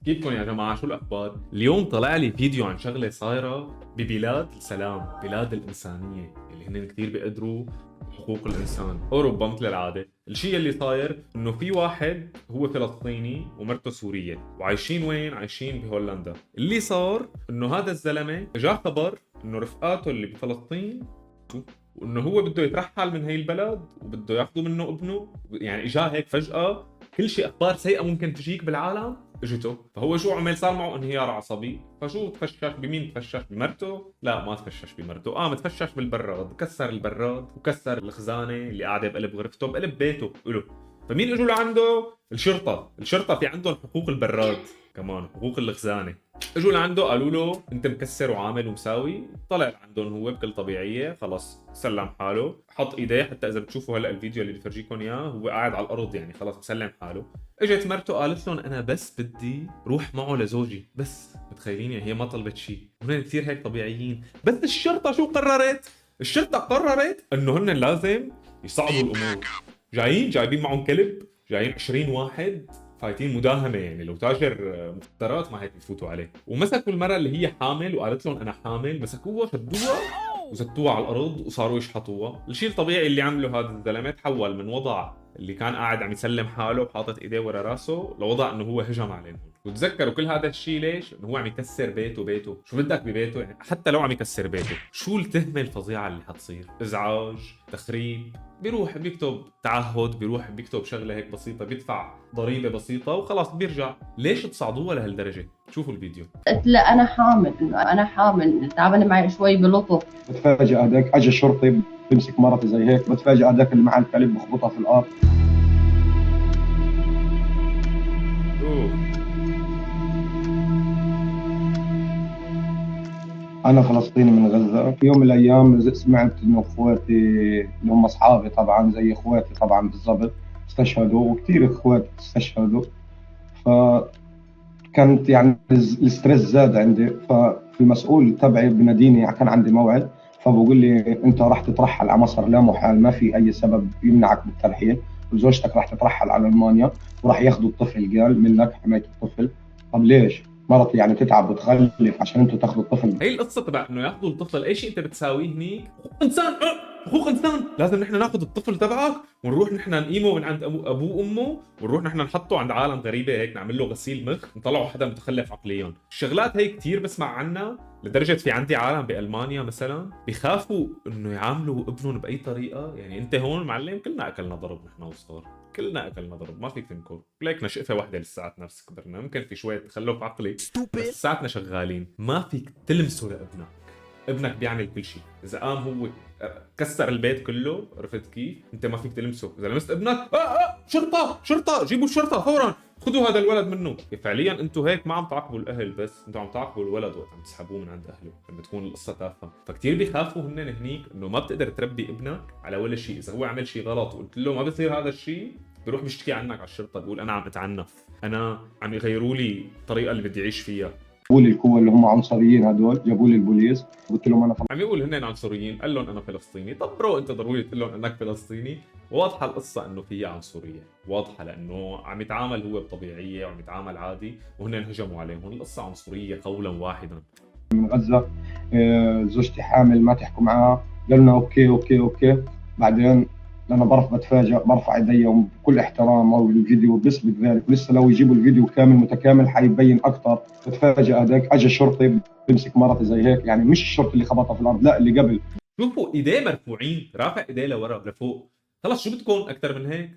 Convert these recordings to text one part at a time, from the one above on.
كيفكم يا جماعة؟ شو الأخبار؟ اليوم طلع لي فيديو عن شغلة صايرة ببلاد السلام، بلاد الإنسانية اللي هن كتير بيقدروا حقوق الإنسان. أوروبا مثل العادة. الشيء اللي صاير إنه في واحد هو فلسطيني ومرته سورية، وعايشين وين؟ عايشين بهولندا. اللي صار إنه هذا الزلمة جاء خبر إنه رفقاته اللي بفلسطين، وإنه هو بده يترحل من هي البلد وبده ياخذوا منه ابنه. يعني إجا هيك فجأة، كل شيء أخبار سيئة ممكن تجيك بالعالم اجته. فهو شو عمل؟ صار معه انهيار عصبي. فشو تفشش؟ بمين تفشش؟ بمرته؟ لا، ما تفشش بمرته، متفشش بالبراد، كسر البراد وكسر الخزانه اللي قاعده بقلب غرفته، بقلب بيته له. فمين اجوا لعنده؟ الشرطه في عندهم حقوق البراد، كمان حقوق الخزانه. اجوا لعنده قالوا له انت مكسر وعامل ومساوي. طلع عندهم هو بكل طبيعيه، خلص سلم حاله، حط ايديه. حتى اذا بتشوفوا هلا الفيديو اللي بفرجيكم اياه، هو قاعد على الارض، يعني خلص مسلم حاله. اجت مرته قالت لهم انا بس بدي روح معه لزوجي بس. متخيلين؟ يعني هي ما طلبت شيء، هن كثير هيك طبيعيين. بس الشرطه شو قررت؟ الشرطه قررت انه هن لازم يصعدوا الامور. جايبين معهم كلب، جايين 20 واحد فايتين مداهمه. يعني لو تاجر مخدرات ما هيك بفوتوا عليه. ومسكوا المراه اللي هي حامل وقالت لهم انا حامل، مسكوها شدوها وزتوها على الارض وصاروا يشحطوها. الشيء الطبيعي اللي عمله هذا الزلمه، تحول من وضع اللي كان قاعد عم يسلم حاله وحاطط ايديه ورا راسه لوضع انه هو هجم عليهم. وتذكروا كل هذا الشيء ليش؟ انه هو عم يكسر بيته. شو بدك ببيته؟ يعني حتى لو عم يكسر بيته، شو التهمه الفظيعه اللي حتصير؟ ازعاج، تخريب. بيروح بيكتب تعهد، بيروح بيكتب شغله هيك بسيطه، بيدفع ضريبه بسيطه وخلاص بيرجع. ليش تصعدوها لهالدرجه؟ شوفوا الفيديو. قلت لا انا حامل، انه انا حامل، تعبانه معي شوي بلطف. بتفاجئ هذاك اجى الشرطي بيمسك مرتي زي هيك، بتفاجئ هذاك اللي مع الكلب بخبطها في الارض. اوه. انا فلسطيني من غزه. في يوم من الايام سمعت انه اخواتي اللي هم اصحابي طبعا زي اخواتي طبعا بالضبط استشهدوا، وكثير اخوات استشهدوا. فكانت يعني الستريس زاد عندي. فالمسؤول تبعي بناديني، كان عندي موعد، فبقول لي انت راح تترحل على مصر لا محال، ما في اي سبب يمنعك من الترحيل، وزوجتك راح تترحل على المانيا وراح ياخذوا الطفل قال منك حمايه الطفل. طب ليش؟ مرتي يعني تتعب وتخلف عشان انتم تاخذوا الطفل؟ هي القصه تبع انه ياخذوا الطفل. اي شيء انت بتساويه هنيك حقوق انسان. حقوق انسان. لازم نحن ناخذ الطفل تبعك ونروح نحن نقيمه من عند ابوه وامه، ونروح نحن نحطه عند عالم غريبه هيك، نعمل له غسيل مخ، نطلعه حدا متخلف عقليا. الشغلات هي كثير بسمع عنها، لدرجه في عندي عالم بالمانيا مثلا بيخافوا انه يعاملوا ابنهم باي طريقه. يعني انت هون معلم، كلنا اكلنا ضرب نحن وصغار، كلنا اكلنا ضرب، ما فيك تنكر. ليك نشقفه واحده لساتنا بس كبرنا، ممكن في شويه تخلف عقلي بس لساتنا شغالين. ما فيك تلمسه لابنك. ابنك بيعمل كل شيء. اذا قام هو كسر البيت كله، عرفت كيف؟ انت ما فيك تلمسه. اذا لمست ابنك شرطه، جيبوا الشرطه فورا، خذوا هذا الولد منه. فعليا انتم هيك ما عم تعاقبوا الاهل بس، انتم عم تعاقبوا الولد وقت عم تسحبوه من عند اهله لما تكون القصه تافهه. فكتير بيخافوا هن هنيك انه ما بتقدر تربي ابنك على ولا شيء. اذا هو عمل شيء غلط وقلت له ما بصير هذا الشيء، بيروح بيشتكي عنك على الشرطه، بيقول انا عم اتعنف، انا عم يغيروا لي الطريقه اللي بدي اعيش فيها. جابوا لي القوه اللي هم عنصريين هدول، جابوا لي البوليس، قلت لهم انا عم يقول هن عنصريين، قال لهم انا فلسطيني. طب برو، انت ضروري تقول لهم انك فلسطيني؟ واضحه القصه انه فيها عنصريه، واضحه، لانه عم يتعامل هو بطبيعيه وعم يتعامل عادي وهن هجموا عليهم. القصه عنصريه قولا واحدا. من غزه. زوجتي حامل، ما تحكوا معها. قالوا لنا اوكي اوكي اوكي. بعدين انا بتفاجئ، برفع ايدي بكل احترام، او الفيديو بيثبت ذلك، ولسه لو يجيبوا الفيديو كامل متكامل حيبين اكثر. بتفاجئ هذاك اجى الشرطي بيمسك مرتي زي هيك، يعني مش الشرطي اللي خبطها في الارض، لا اللي قبل. شوفوا ايديه مرفوعين، رافع ايديه لورا لفوق. خلص شو بدكم اكثر من هيك؟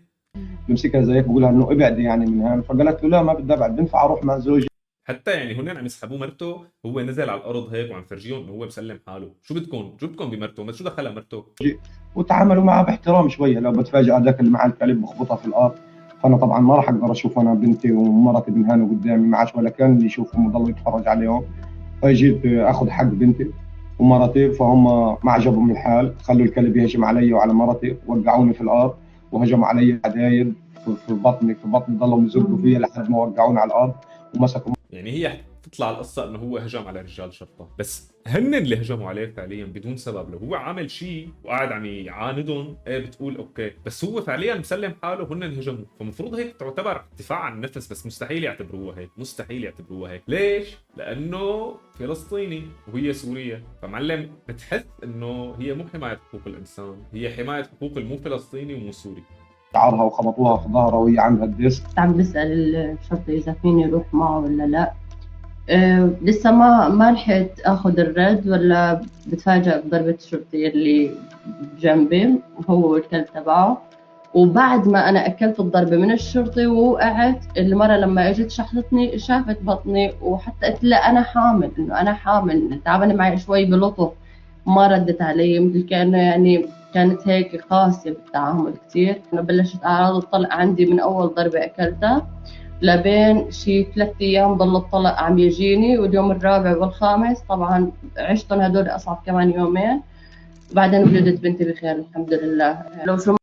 بيمسكها زي هيك، بقولها انه ابعدي يعني من هون. فقالت له لا ما بدي ابعد، بنفع اروح مع زوجي. حتى يعني هن عم يسحبوا مرته، هو نزل على الارض هيك وعم فرجيهم انه هو مسلم حاله. شو بدكم بمرته؟ ما شو دخلها مرته؟ وتعاملوا معها باحترام شويه. لو بتفاجئ هذاك اللي مع الكلب بخبطها في الارض، فانا طبعا ما راح اقدر اشوف انا بنتي ومرتي بنهانوا قدامي، ما عادش ولا كان اللي يشوفهم وضل يتفرج عليهم. فجيت اخذ حق بنتي ومرتي، فهم ما عجبهم الحال، خلوا الكلب يهجم علي وعلى مرتي، وقعوني في الارض وهجموا علي عدايد في بطني ضلوا يزقوا فيا لحد ما وقعوني على الارض ومسكوا. يعني هي تطلع القصه انه هو هجم على رجال شرطه، بس هن اللي هجموا عليه فعليا بدون سبب. لو هو عامل شيء وقاعد عم يعاندهم ايه بتقول اوكي، بس هو فعليا مسلم حاله هن هجموا، فمفروض هيك تعتبر دفاع عن النفس، بس مستحيل يعتبروها هيك، مستحيل يعتبروها هيك. ليش؟ لانه فلسطيني وهي سوريا، فمعلم بتحس انه هي مو حمايه حقوق الانسان، هي حمايه حقوق المو فلسطيني ومو سوري. شعرها وخبطوها في ظهرها وهي عامله الديسك. عم بسأل الشرطة إذا فيني أروح معه ولا لا. لسه ما لحقت اخذ الرد، ولا بتفاجأ بضربة الشرطي اللي جنبي وهو والكلب تبعه. وبعد ما انا اكلت الضربة من الشرطي ووقعت، المرة لما اجت شحطتني شافت بطني، وحتى قلت لها انا حامل، انه انا حامل، تعبانة معي شوي بلطف. ما ردت علي، مثل كأنه يعني كانت هيك قاسية بالتعامل كتير. انا بلشت اعراض الطلق عندي من اول ضربة اكلتها لبين شي 3 أيام ضل الطلق عم يجيني، واليوم الرابع والخامس طبعا عشتهم هدول أصعب كمان يومين. وبعدين ولدت بنتي بخير الحمد لله. لو شو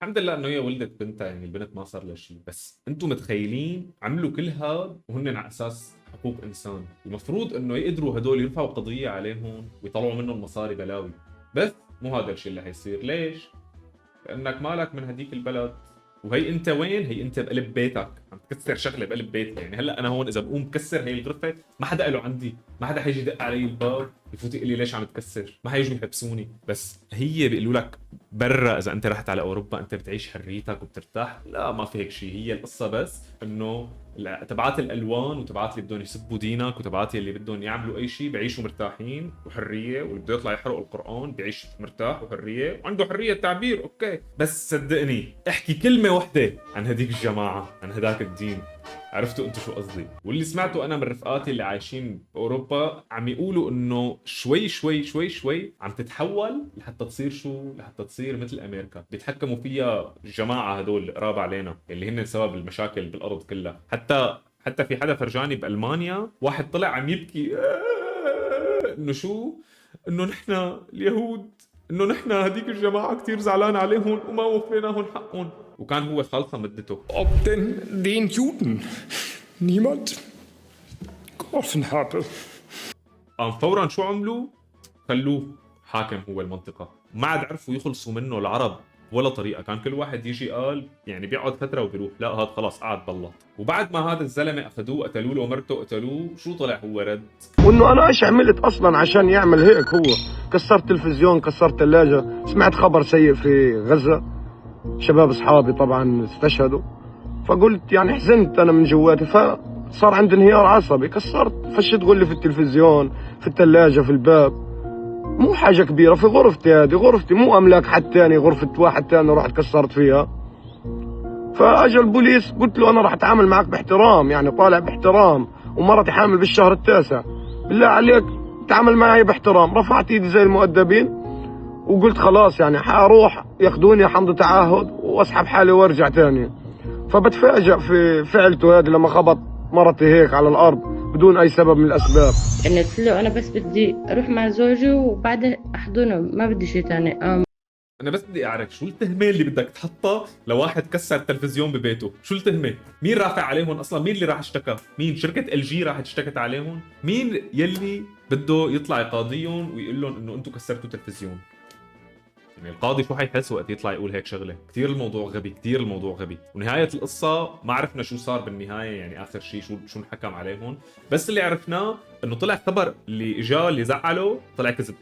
الحمد لله انه هي ولدت بنتها، يعني البنت ما صار لها شيء. بس انتم متخيلين عملوا كل هذا وهن على اساس حقوق انسان؟ المفروض انه يقدروا هدول يرفعوا قضيه عليهم ويطلعوا منهم مصاري بلاوي، بس مو هذا الشيء اللي حيصير. ليش؟ لانك مالك من هديك البلد، وهي انت وين؟ هي انت بقلب بيتك عم تكسر شغله بقلب بيتك. يعني هلا انا هون اذا بقوم بكسر هي الغرفه، ما حدا له عندي، ما حدا حيجي يدق علي الباب يفوت يقول لي ليش عم تكسر، ما حيجوا يحبسوني. بس هي بيقولوا لك برا اذا انت رحت على اوروبا انت بتعيش حريتك وبترتاح. لا، ما في هيك شيء. هي القصه بس انه تبعات الالوان وتبعات اللي بدهم يسبوا دينك وتبعات اللي بدهم يعملوا اي شيء بيعيشوا مرتاحين وحريه، واللي بده يطلع يحرق القران بيعيش مرتاح وحريه وعنده حريه تعبير. اوكي، بس صدقني احكي كلمه واحده عن هديك الجماعه، عن هداك الدين، عرفتوا انتم شو قصدي. واللي سمعته انا من رفقاتي اللي عايشين باوروبا عم يقولوا انه شوي شوي شوي شوي عم تتحول لحتى تصير شو، لحتى تصير مثل امريكا، بيتحكموا فيها الجماعه هدول القراب علينا اللي هن سبب المشاكل بالارض كلها. حتى في حدا فرجاني بالمانيا واحد طلع عم يبكي انه شو، انه نحن اليهود، انه نحن هديك الجماعه كثير زعلان عليهم وما وفيناهم حقهم، وكان هو خالصه مدته. Ob denn den Juden niemand geholfen habe. قام فورا شو عملوا؟ خلوه حاكم هو المنطقة. ما عاد عرفوا يخلصوا منه العرب ولا طريقة. كان كل واحد يجي قال يعني بيقعد فترة وبيروح، لا هذا خلاص قعد بلط. وبعد ما هذا الزلمة أخذوه قتلوا له ومرته قتلوه، شو طلع هو رد؟ وانه انا ايش عملت اصلا عشان يعمل هيك؟ هو كسرت تلفزيون، كسرت ثلاجه، سمعت خبر سيء في غزه، شباب اصحابي طبعا استشهدوا، فقلت يعني حزنت انا من جواتي، فصار عندي انهيار عصبي، كسرت فشت غلي في التلفزيون، في الثلاجه، في الباب. مو حاجه كبيره، في غرفتي، هذه غرفتي مو املاك حد ثاني، غرفه واحد ثاني رحت كسرت فيها. فاجى البوليس، قلت له انا راح اتعامل معك باحترام، يعني طالع باحترام، ومرتي حامل بالشهر التاسع، بالله عليك تعامل معي باحترام. رفعت ايدي زي المؤدبين وقلت خلاص يعني حاروح ياخذوني حمض تعهد واسحب حالي وارجع تاني. فبتفاجئ في فعلته هذه لما خبط مرتي هيك على الارض بدون اي سبب من الاسباب. يعني قلت له انا بس بدي اروح مع زوجي وبعدها احضنه، ما بدي شيء ثاني. أنا بس بدي أعرف شو التهمة اللي بدك تحطها لواحد كسر التلفزيون ببيته؟ شو التهمة؟ مين رافع عليهم أصلا؟ مين اللي راح اشتكى؟ مين؟ شركة ال جي راح اشتكت عليهم؟ مين يلي بده يطلع يقاضيهم ويقول لهم إنه أنتم كسرتوا تلفزيون؟ يعني القاضي شو حيحس وقت يطلع يقول هيك شغله؟ كثير الموضوع غبي، كثير الموضوع غبي. ونهايه القصه ما عرفنا شو صار بالنهايه، يعني اخر شيء شو انحكم عليهم. بس اللي عرفناه انه طلع خبر اللي اجاه اللي زعله طلع كذب.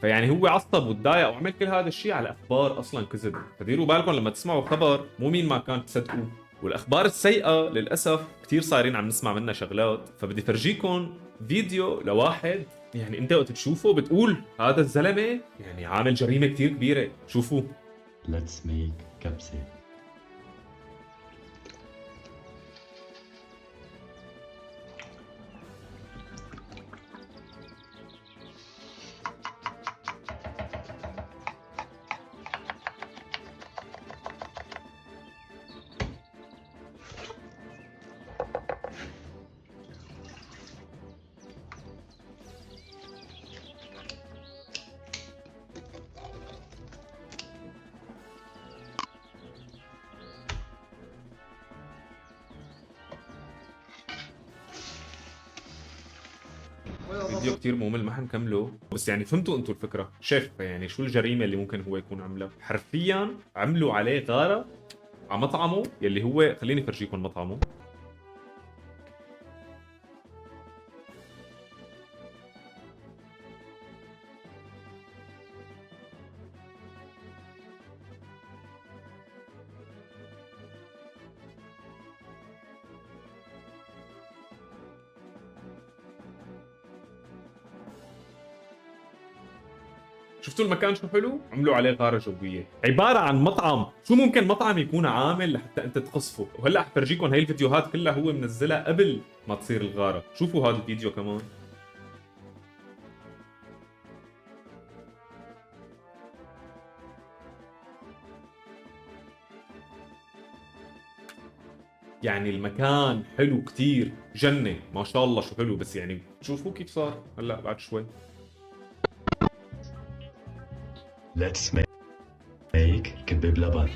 فيعني هو عصب وتضايق وعمل كل هذا الشيء على اخبار اصلا كذب. فديروا بالكم لما تسمعوا خبر مو مين ما كان تصدقوه. والاخبار السيئه للاسف كثير صايرين عم نسمع منها شغلات. فبدي فرجيكم فيديو لواحد، يعني انت وقت تشوفه بتقول هذا الزلمه يعني عامل جريمه كثير كبيره. شوفوا. Let's make كبسة. فيديو كتير ممل ما حنكمله، بس يعني فهمتوا انتوا الفكره. شايف يعني شو الجريمه اللي ممكن هو يكون عملها؟ حرفيا عملوا عليه غاره على مطعمه، يلي هو خليني افرجيكم مطعمه. شفتوا المكان شو حلو؟ عملوا عليه غارة جوية، عبارة عن مطعم. شو ممكن مطعم يكون عامل لحتى انت تقصفه؟ وهلا حفرجيكم هاي الفيديوهات كلها هو منزلها قبل ما تصير الغارة. شوفوا هذا الفيديو كمان. يعني المكان حلو كتير، جنة ما شاء الله شو حلو، بس يعني شوفوا كيف صار هلا بعد شوي. Let's make كبة بلبن.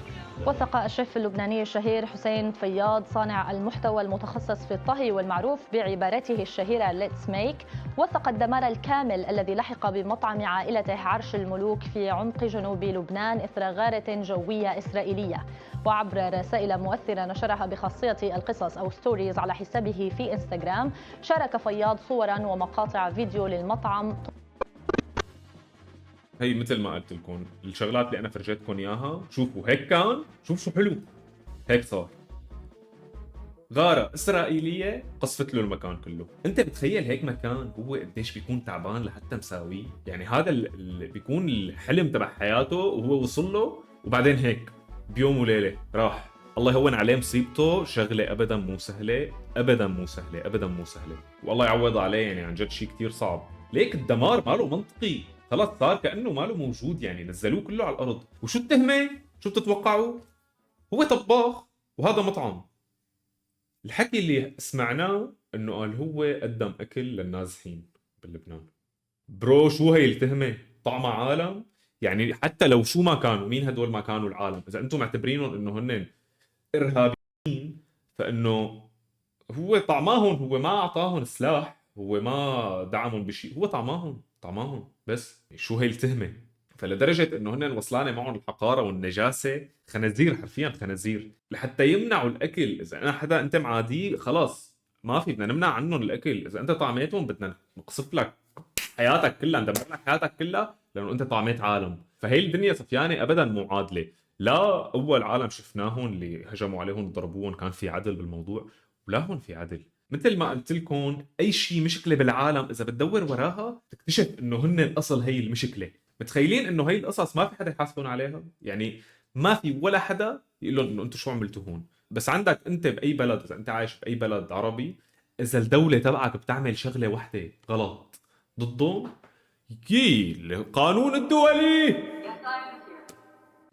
وثق الشيف اللبناني الشهير حسين فياض صانع المحتوى المتخصص في الطهي والمعروف بعبارته الشهيرة Let's Make، وثق الدمار الكامل الذي لحق بمطعم عائلته عرش الملوك في عمق جنوب لبنان إثر غارة جوية إسرائيلية. وعبر رسائل مؤثرة نشرها بخاصية القصص أو ستوريز على حسابه في إنستغرام، شارك فياض صورا ومقاطع فيديو للمطعم. هي مثل ما قلت لكم الشغلات اللي انا فرجيتكم اياها، شوفوا هيك كان، شوف شو حلو، هيك صار. غارة إسرائيلية قصفت له المكان كله. انت بتخيل هيك مكان هو قديش بيكون تعبان لحتى مساويه؟ يعني هذا اللي بيكون الحلم تبع حياته وهو وصل له، وبعدين هيك بيوم وليلة راح. الله يهون عليه مصيبته، شغلة ابدا مو سهلة، ابدا مو سهلة، ابدا مو سهلة، والله يعوض عليه. يعني عن جد شيء كثير صعب. ليك الدمار ماله منطقي، خلاص صار كأنه ماله موجود، يعني نزلوه كله على الأرض. وشو التهمة؟ شو بتتوقعوا؟ هو طباخ وهذا مطعم. الحكي اللي سمعناه انه قال هو قدم اكل للنازحين بلبنان. برو شو هي التهمة؟ طعمها عالم؟ يعني حتى لو شو ما كانوا، مين هدول ما كانوا العالم؟ اذا انتم معتبرينهم انه هن ارهابيين، فانه هو طعماهم، هو ما اعطاهم سلاح، هو ما دعمهم بشيء، هو طعماهم بس. شو هي التهمة؟ فلدرجة انه هن وصلانة معهم الحقارة والنجاسة، خنازير حرفيا خنازير، لحتى يمنعوا الاكل. اذا انا حدا انت معادي خلاص ما في، بدنا نمنع عنهم الاكل. اذا انت طعميتهم بدنا نقصف لك حياتك كلها، ندمر لك حياتك كلها لانه انت طعميت عالم. فهي الدنيا صفيانة ابدا مو عادلة. لا اول عالم شفناهم اللي هجموا عليهم وضربوهم كان في عدل بالموضوع، ولا هون في عدل. مثل ما قلت لكم اي شيء مشكله بالعالم اذا بتدور وراها تكتشف انه هن الاصل هي المشكله. متخيلين انه هي القصص ما في حدا يحاسبون عليها؟ يعني ما في ولا حدا يقول لهم انه انتم شو عملتوا هون. بس عندك انت باي بلد، اذا انت عايش باي بلد عربي، اذا الدوله تبعك بتعمل شغله واحده غلط ضدهم، القانون الدولي،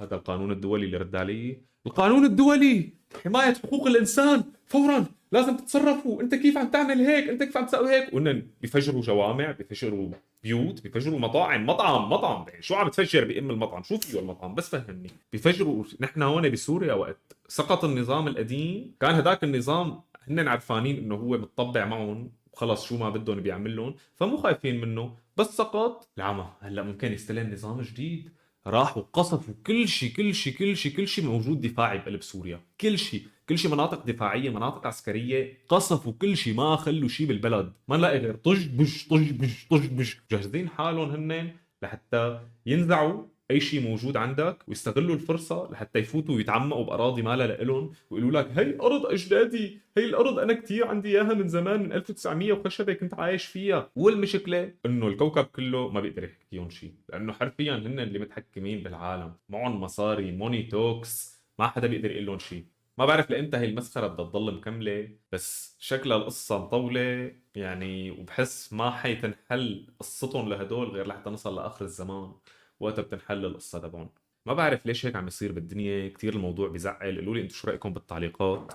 هذا القانون الدولي اللي رد عليه، القانون الدولي حماية حقوق الإنسان، فورا لازم تتصرفوا. أنت كيف عم تعمل هيك؟ أنت كيف عم تسوي هيك؟ وإنن بيفجروا جوامع، بيفجروا بيوت، بيفجروا مطاعم. مطعم يعني شو عم تفجر بأم المطعم؟ شو فيه المطعم؟ بس فهمني. بيفجروا. نحن هون بسوريا وقت سقط النظام القديم كان هداك النظام هن عرفانين إنه هو متطبع معهم وخلص شو ما بدهم بيعملون، فمو خايفين منه. بس سقط العمى، هلا ممكن يستلم نظام جديد. راحوا قصفوا كل شيء موجود دفاعي بقلب سوريا، كل شيء مناطق دفاعيه، مناطق عسكريه، قصفوا كل شيء، ما خلوا شيء بالبلد. ما نلاقي غير طج بش. جاهزين حالهم هن لحتى ينزعوا اي شيء موجود عندك ويستغلوا الفرصه لحتى يفوتوا ويتعمقوا باراضي ما لها لهم، ويقولوا لك هي ارض اجدادي، هي الارض انا كثير عندي اياها من زمان، من 1900 وخشبه كنت عايش فيها. والمشكله انه الكوكب كله ما بيقدر يحكيهم شيء، لانه حرفيا هن اللي متحكمين بالعالم، معهم مصاري، موني توكس، ما حدا بيقدر يقول لهم شيء. ما بعرف لامتى هي المسخره بدها تضل مكمله، بس شكلها القصه مطوله يعني، وبحس ما حيتنحل قصتهم لهدول غير لحتى نصل لاخر الزمان وقتها بتنحل القصه تبعهم. ما بعرف ليش هيك عم يصير بالدنيا، كثير الموضوع بزعل. قولوا لي انتم شو رايكم بالتعليقات.